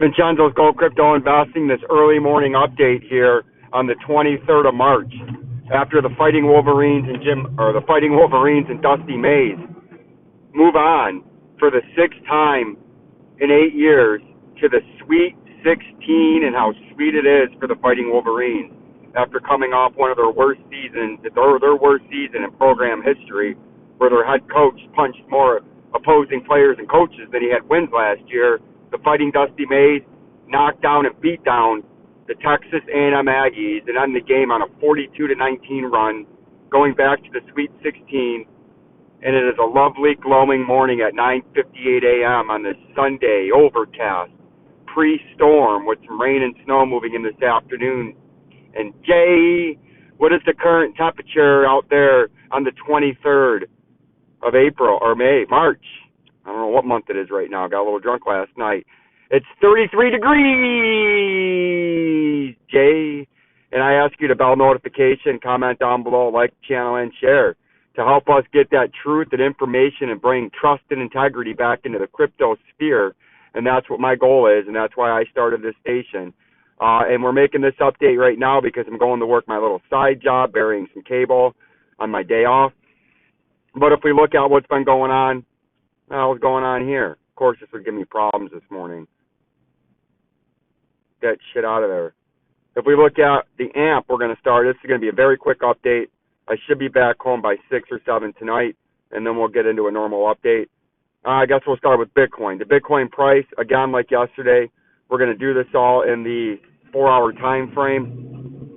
Vincenzo'S Gold Crypto Investing, this early morning update here on the 23rd of March, after the Fighting Wolverines and Dusty Mays move on for the sixth time in 8 years to the Sweet 16, and how sweet it is for the Fighting Wolverines after coming off one of their worst seasons, their worst season in program history, where their head coach punched more opposing players and coaches than he had wins last year. The Fighting Dusty Mays knocked down and beat down the Texas A&M Aggies and ended the game on a 42-19 run, going back to the Sweet 16. And it is a lovely, glowing morning at 9:58 a.m. on this Sunday, overcast, pre-storm with some rain and snow moving in this afternoon. And Jay, what is the current temperature out there on the 23rd of April, or March? I don't know what month it is right now. I got a little drunk last night. It's 33 degrees, Jay. And I ask you to bell notification, comment down below, like the channel, and share to help us get that truth and information and bring trust and integrity back into the crypto sphere. And that's what my goal is, and that's why I started this station. And we're making this update right now because I'm going to work my little side job, burying some cable on my day off. But if we look at what's been going on, what's going on here? Of course, this would give me problems this morning. Get that shit out of there. If we look at the AMP, we're going to start. This is going to be a very quick update. I should be back home by 6 or 7 tonight, and then we'll get into a normal update. I guess we'll start with Bitcoin. The Bitcoin price, again, like yesterday, we're going to do this all in the 4-hour time frame.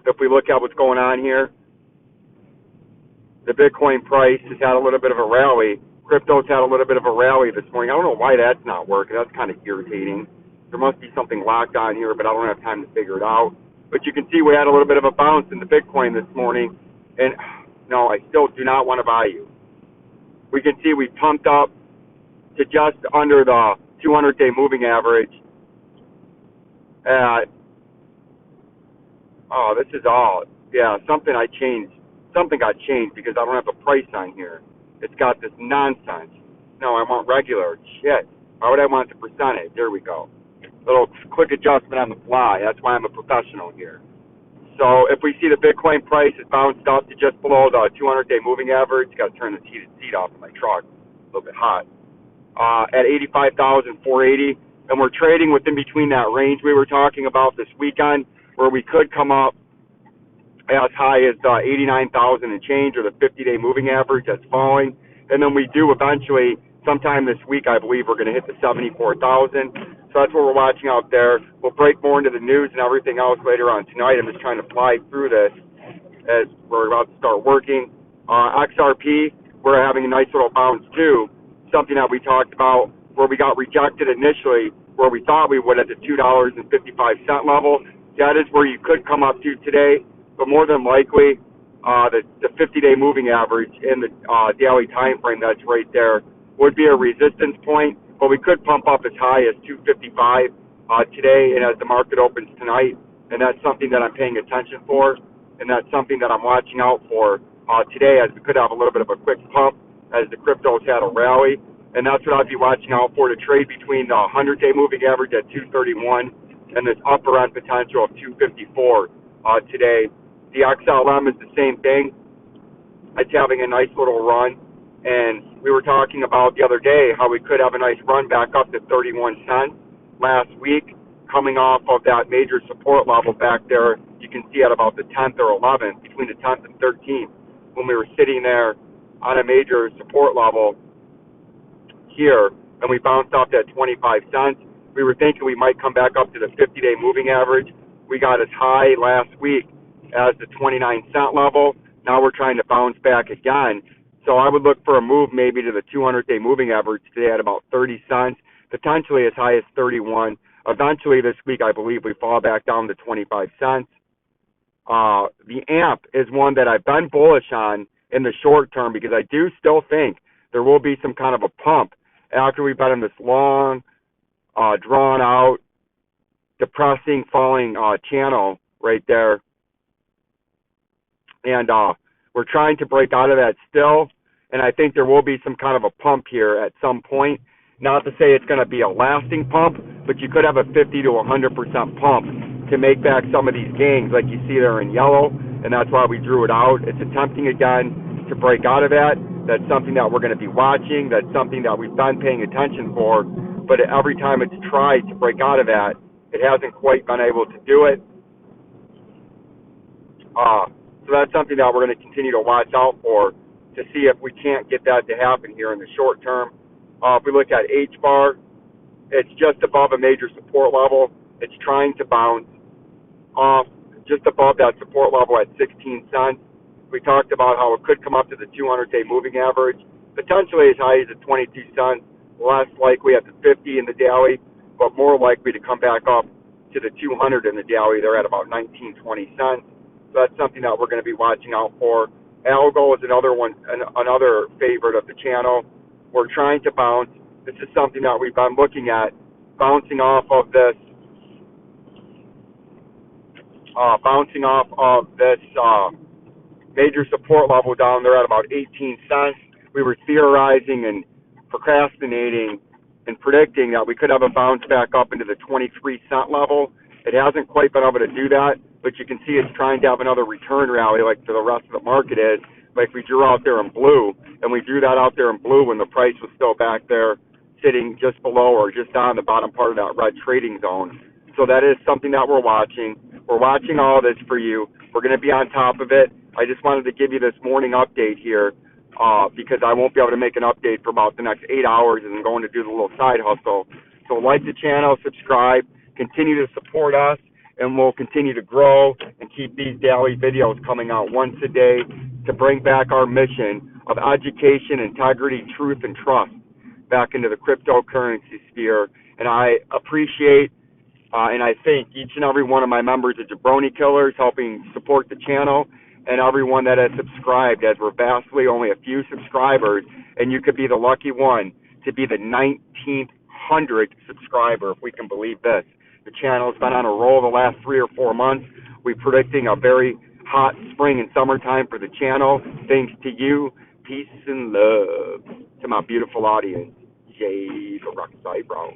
If we look at what's going on here, the Bitcoin price has had a little bit of a rally. Crypto's had a little bit of a rally this morning. I don't know why that's not working. That's kind of irritating. There must be something locked on here, but I don't have time to figure it out. But you can see we had a little bit of a bounce in the Bitcoin this morning. And no, I still do not want to buy you. We can see we pumped up to just under the 200-day moving average. This is all, something got changed because I don't have a price on here. It's got this nonsense. No, I want regular. Shit. Why would I want the percentage? There we go. Little quick adjustment on the fly. That's why I'm a professional here. So if we see the Bitcoin price is bounced up to just below the 200-day moving average, got to turn this heated seat off in my truck. A little bit hot. At 85,480, and we're trading within between that range we were talking about this weekend, where we could come up as high as 89,000 and change, or the 50-day moving average that's falling. And then we do eventually, sometime this week, I believe, we're going to hit the 74,000. So that's what we're watching out there. We'll break more into the news and everything else later on tonight. I'm just trying to fly through this as we're about to start working. XRP, we're having a nice little bounce too. Something that we talked about where we got rejected initially, where we thought we would at the $2.55 level. That is where you could come up to today, but more than likely, the 50-day moving average in the daily time frame that's right there would be a resistance point, but we could pump up as high as 255 today and as the market opens tonight, and that's something that I'm paying attention for, and that's something that I'm watching out for today, as we could have a little bit of a quick pump as the cryptos had a rally, and that's what I'd be watching out for, to trade between the 100-day moving average at 231 and this upper end potential of 254 today. The XLM is the same thing. It's having a nice little run, and we were talking about the other day how we could have a nice run back up to 31 cents last week, coming off of that major support level back there. You can see at about the 10th or 11th, between the 10th and 13th, when we were sitting there on a major support level here, and we bounced off that 25 cents. We were thinking we might come back up to the 50-day moving average. We got as high last week as the 29-cent level. Now we're trying to bounce back again. So I would look for a move maybe to the 200-day moving average today at about 30 cents, potentially as high as 31. Eventually this week, I believe we fall back down to 25 cents. The AMP is one that I've been bullish on in the short term because I do still think there will be some kind of a pump after we've been in this long, drawn-out, depressing, falling channel right there. And we're trying to break out of that still, and I think there will be some kind of a pump here at some point. Not to say it's going to be a lasting pump, but you could have a 50 to 100% pump to make back some of these gains like you see there in yellow, and that's why we drew it out. It's attempting again to break out of that. That's something that we're going to be watching. That's something that we've been paying attention for, but every time it's tried to break out of that, it hasn't quite been able to do it. So that's something that we're going to continue to watch out for to see if we can't get that to happen here in the short term. If we look at Hbar, it's just above a major support level. It's trying to bounce off just above that support level at 16 cents. We talked about how it could come up to the 200-day moving average, potentially as high as at 22 cents, less likely at the 50 in the daily, but more likely to come back up to the 200 in the daily. They're at about 19, 20 cents. So that's something that we're going to be watching out for. Algo is another one, another favorite of the channel. We're trying to bounce. This is something that we've been looking at, bouncing off of this major support level down there at about 18 cents. We were theorizing and procrastinating and predicting that we could have a bounce back up into the 23-cent level. It hasn't quite been able to do that, but you can see it's trying to have another return rally like the rest of the market is. Like we drew out there in blue, and we drew that out there in blue when the price was still back there sitting just below or just on the bottom part of that red trading zone. So that is something that we're watching. We're watching all of this for you. We're going to be on top of it. I just wanted to give you this morning update here because I won't be able to make an update for about the next 8 hours and I'm going to do the little side hustle. So like the channel, subscribe, continue to support us, and we'll continue to grow and keep these daily videos coming out once a day to bring back our mission of education, integrity, truth, and trust back into the cryptocurrency sphere. And I appreciate and I thank each and every one of my members of Jabroni Killers helping support the channel, and everyone that has subscribed, as we're vastly only a few subscribers, and you could be the lucky one to be the 1900th subscriber, if we can believe this. The channel has been on a roll the last 3 or 4 months. We're predicting a very hot spring and summertime for the channel. Thanks to you. Peace and love to my beautiful audience. Jay the Rock Eyebrow.